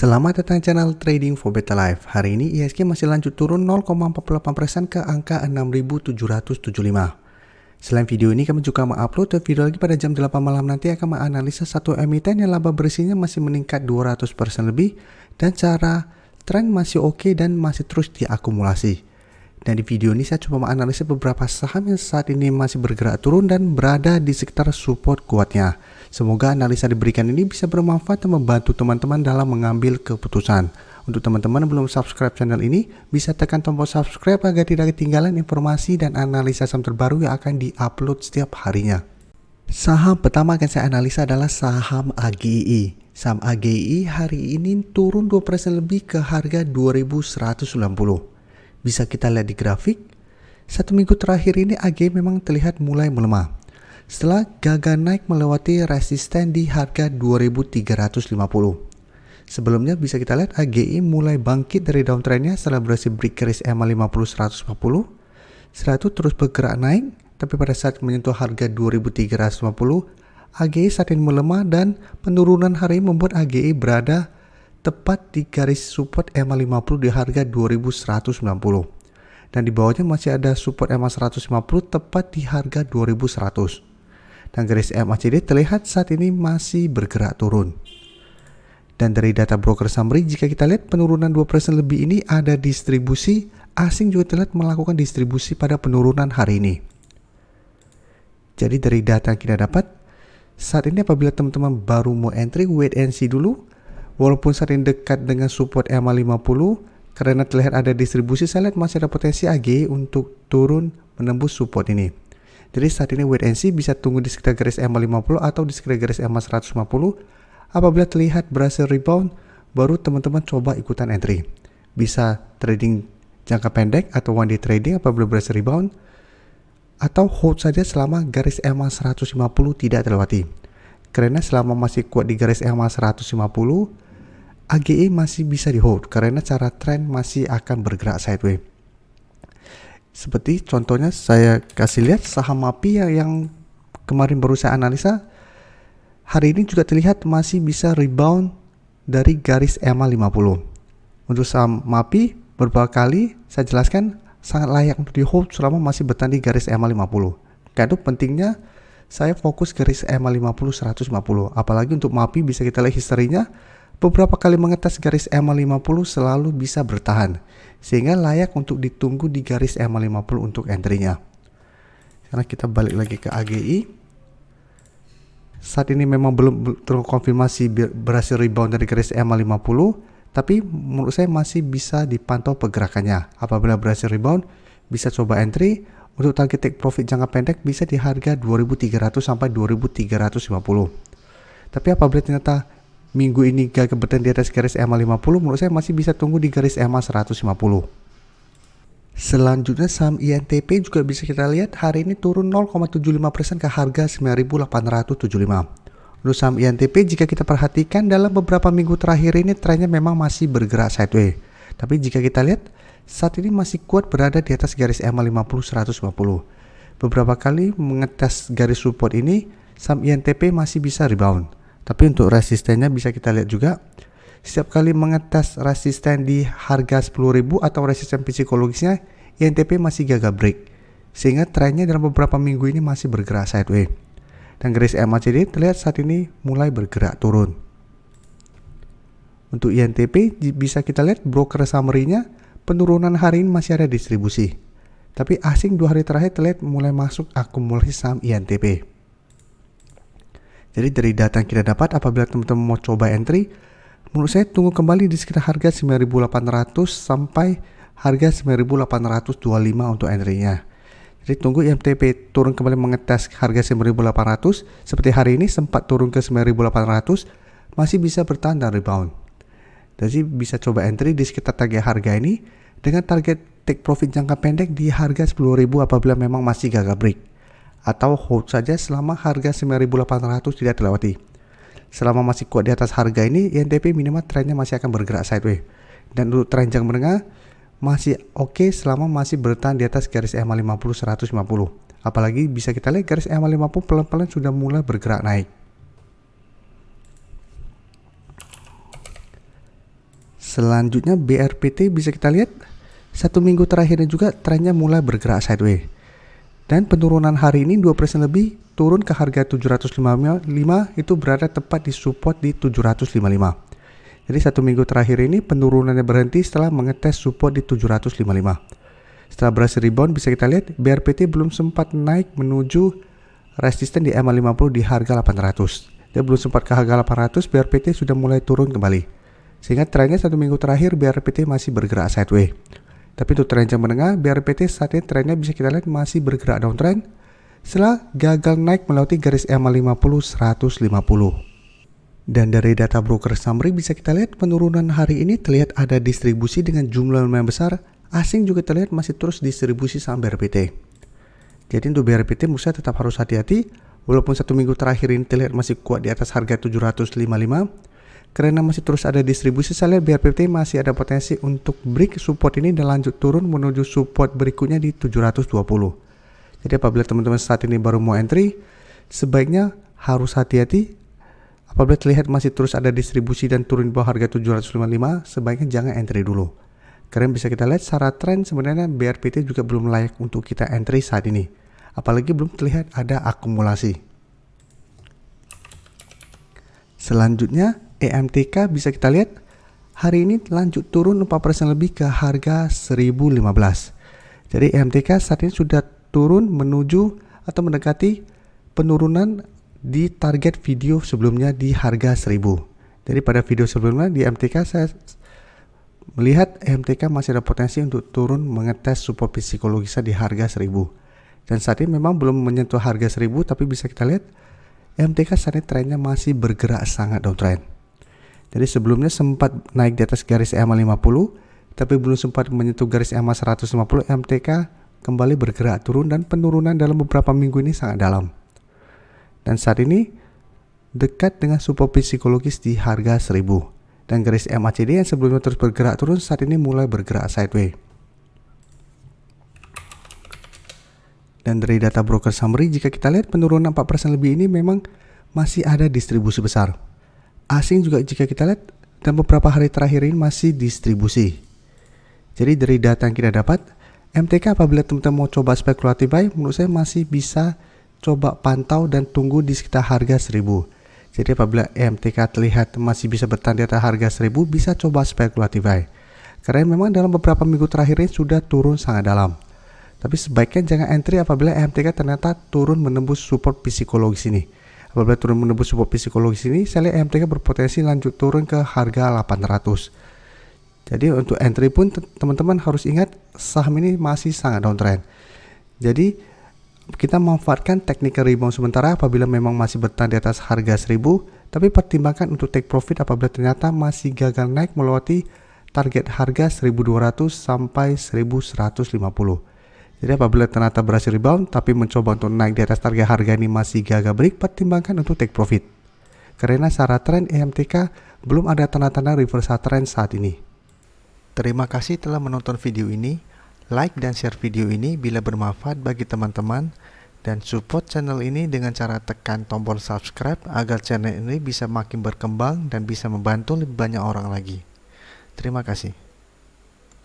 Selamat datang di channel Trading for Better Life. Hari ini IHSG masih lanjut turun 0,48% ke angka 6.775. Selain video ini, kami juga mengupload video lagi pada jam 8 malam nanti akan menganalisa satu emiten yang laba bersihnya masih meningkat 200% lebih dan cara tren masih oke dan masih terus diakumulasi. Dan di video ini saya coba menganalisa beberapa saham yang saat ini masih bergerak turun dan berada di sekitar support kuatnya. Semoga analisa diberikan ini bisa bermanfaat dan membantu teman-teman dalam mengambil keputusan. Untuk teman-teman yang belum subscribe channel ini, bisa tekan tombol subscribe agar tidak ketinggalan informasi dan analisa saham terbaru yang akan diupload setiap harinya. Saham pertama akan saya analisa adalah saham AGI. Saham AGI hari ini turun 2% lebih ke harga 2.190. Bisa kita lihat di grafik, satu minggu terakhir ini AGI memang terlihat mulai melemah. Setelah gagal naik melewati resisten di harga 2.350. Sebelumnya bisa kita lihat AGI mulai bangkit dari downtrendnya setelah berhasil break garis EMA 50 140. Setelah itu terus bergerak naik, tapi pada saat menyentuh harga 2.350, AGI saat ini melemah dan penurunan hari ini membuat AGI berada tepat di garis support EMA 50 di harga 2.190. Dan di bawahnya masih ada support EMA 150 tepat di harga 2.100. Dan garis MACD terlihat saat ini masih bergerak turun. Dan dari data broker summary, jika kita lihat penurunan 2% lebih ini ada distribusi, asing juga terlihat melakukan distribusi pada penurunan hari ini. Jadi dari data yang kita dapat, saat ini apabila teman-teman baru mau entry, wait and see dulu. Walaupun saat ini dekat dengan support EMA 50, karena terlihat ada distribusi, saya lihat masih ada potensi AGI untuk turun menembus support ini. Jadi saat ini wait and see, bisa tunggu di sekitar garis EMA 50 atau di sekitar garis EMA 150. Apabila terlihat berhasil rebound, baru teman-teman coba ikutan entry. Bisa trading jangka pendek atau one day trading apabila berhasil rebound, atau hold saja selama garis EMA 150 tidak terlewati. Karena selama masih kuat di garis EMA 150, AGI masih bisa di hold karena cara tren masih akan bergerak sideways. Seperti contohnya saya kasih lihat saham MAPI yang kemarin baru saya analisa, hari ini juga terlihat masih bisa rebound dari garis EMA 50. Untuk saham MAPI beberapa kali saya jelaskan sangat layak untuk di hold selama masih bertahan di garis EMA 50. Karena itu pentingnya saya fokus garis EMA 50 150. Apalagi untuk MAPI bisa kita lihat historinya, beberapa kali mengetes garis EMA 50 selalu bisa bertahan, sehingga layak untuk ditunggu di garis EMA 50 untuk entry-nya. Karena kita balik lagi ke AGI. Saat ini memang belum terkonfirmasi berhasil rebound dari garis EMA 50, tapi menurut saya masih bisa dipantau pergerakannya. Apabila berhasil rebound, bisa coba entry. Untuk target take profit jangka pendek bisa di harga 2.300 sampai 2.350. Tapi apabila ternyata minggu ini gagal bertahan di atas garis EMA 50, menurut saya masih bisa tunggu di garis EMA 150. Selanjutnya saham INTP juga bisa kita lihat hari ini turun 0,75% ke harga 9.875. Untuk saham INTP jika kita perhatikan dalam beberapa minggu terakhir ini trennya memang masih bergerak sideways. Tapi jika kita lihat saat ini masih kuat berada di atas garis EMA 50 150. Beberapa kali mengetes garis support ini, saham INTP masih bisa rebound. Tapi untuk resistennya bisa kita lihat juga, setiap kali mengetes resisten di harga 10.000 atau resisten psikologisnya, INTP masih gagal break. Sehingga trennya dalam beberapa minggu ini masih bergerak sideways. Dan garis MACD terlihat saat ini mulai bergerak turun. Untuk INTP bisa kita lihat broker summary-nya, penurunan hari ini masih ada distribusi. Tapi asing 2 hari terakhir terlihat mulai masuk akumulasi saham INTP. Jadi dari data yang kita dapat, apabila teman-teman mau coba entry, menurut saya tunggu kembali di sekitar harga 9.800 sampai harga 9.825 untuk entry-nya. Jadi tunggu INTP turun kembali mengetes harga 9.800, seperti hari ini sempat turun ke 9.800, masih bisa bertahan dan rebound. Jadi bisa coba entry di sekitar target harga ini dengan target take profit jangka pendek di harga 10.000 apabila memang masih gagal break. Atau hold saja selama harga 9.800 tidak terlewati. Selama masih kuat di atas harga ini, INTP minimal trennya masih akan bergerak sideways. Dan untuk tren jangka menengah masih oke selama masih bertahan di atas garis EMA 50 150. Apalagi bisa kita lihat garis EMA 50 pelan-pelan sudah mulai bergerak naik. Selanjutnya BRPT bisa kita lihat 1 minggu terakhirnya juga trennya mulai bergerak sideways. Dan penurunan hari ini 2% lebih turun ke harga 755 itu berada tepat di support di 755. Jadi 1 minggu terakhir ini penurunannya berhenti setelah mengetes support di 755. Setelah berhasil rebound bisa kita lihat BRPT belum sempat naik menuju resisten di MA50 di harga 800. Dia belum sempat ke harga 800, BRPT sudah mulai turun kembali. Sehingga trennya 1 minggu terakhir BRPT masih bergerak sideways. Tapi untuk tren jangka menengah, BRPT saat ini trennya bisa kita lihat masih bergerak downtrend setelah gagal naik melewati garis MA50 150. Dan dari data broker summary bisa kita lihat penurunan hari ini terlihat ada distribusi dengan jumlah lumayan besar. Asing juga terlihat masih terus distribusi saham BRPT. Jadi untuk BRPT menurut saya tetap harus hati-hati. Walaupun 1 minggu terakhir ini terlihat masih kuat di atas harga 755. Karena masih terus ada distribusi, saya lihat BRPT masih ada potensi untuk break support ini dan lanjut turun menuju support berikutnya di 720. Jadi apabila teman-teman saat ini baru mau entry, sebaiknya harus hati-hati. Apabila terlihat masih terus ada distribusi dan turun di bawah harga 755, sebaiknya jangan entry dulu. Karena bisa kita lihat secara tren sebenarnya BRPT juga belum layak untuk kita entry saat ini. Apalagi belum terlihat ada akumulasi. Selanjutnya EMTK bisa kita lihat hari ini lanjut turun 4% lebih ke harga 1015. Jadi EMTK saat ini sudah turun menuju atau mendekati penurunan di target video sebelumnya di harga 1000. Jadi pada video sebelumnya di EMTK saya melihat EMTK masih ada potensi untuk turun mengetes support psikologisnya di harga 1000. Dan saat ini memang belum menyentuh harga 1000, tapi bisa kita lihat EMTK saat ini trennya masih bergerak sangat downtrend. Jadi sebelumnya sempat naik di atas garis MA50, tapi belum sempat menyentuh garis MA150, EMTK kembali bergerak turun dan penurunan dalam beberapa minggu ini sangat dalam. Dan saat ini dekat dengan support psikologis di harga 1000. Dan garis MACD yang sebelumnya terus bergerak turun saat ini mulai bergerak sideways. Dan dari data broker summary jika kita lihat penurunan 4% lebih ini memang masih ada distribusi besar. Asing juga jika kita lihat dan beberapa hari terakhir ini masih distribusi. Jadi dari data yang kita dapat, MTK apabila teman-teman mau coba speculative buy, menurut saya masih bisa coba pantau dan tunggu di sekitar harga 1000. Jadi apabila MTK terlihat masih bisa bertahan di atas harga 1000, bisa coba speculative buy. Karena memang dalam beberapa minggu terakhir ini sudah turun sangat dalam. Tapi sebaiknya jangan entry apabila MTK ternyata turun menembus support psikologis ini. Apabila turun menembus support psikologis ini, saya lihat MTK berpotensi lanjut turun ke harga 800. Jadi untuk entry pun teman-teman harus ingat saham ini masih sangat downtrend. Jadi kita memanfaatkan technical rebound sementara apabila memang masih bertahan di atas harga 1000, tapi pertimbangkan untuk take profit apabila ternyata masih gagal naik melewati target harga 1200 sampai 1150. Jadi apabila ternyata berhasil rebound tapi mencoba untuk naik di atas target harga ini masih gagal break, pertimbangkan untuk take profit. Karena secara tren EMTK belum ada tanda-tanda reversal trend saat ini. Terima kasih telah menonton video ini. Like dan share video ini bila bermanfaat bagi teman-teman. Dan support channel ini dengan cara tekan tombol subscribe agar channel ini bisa makin berkembang dan bisa membantu lebih banyak orang lagi. Terima kasih.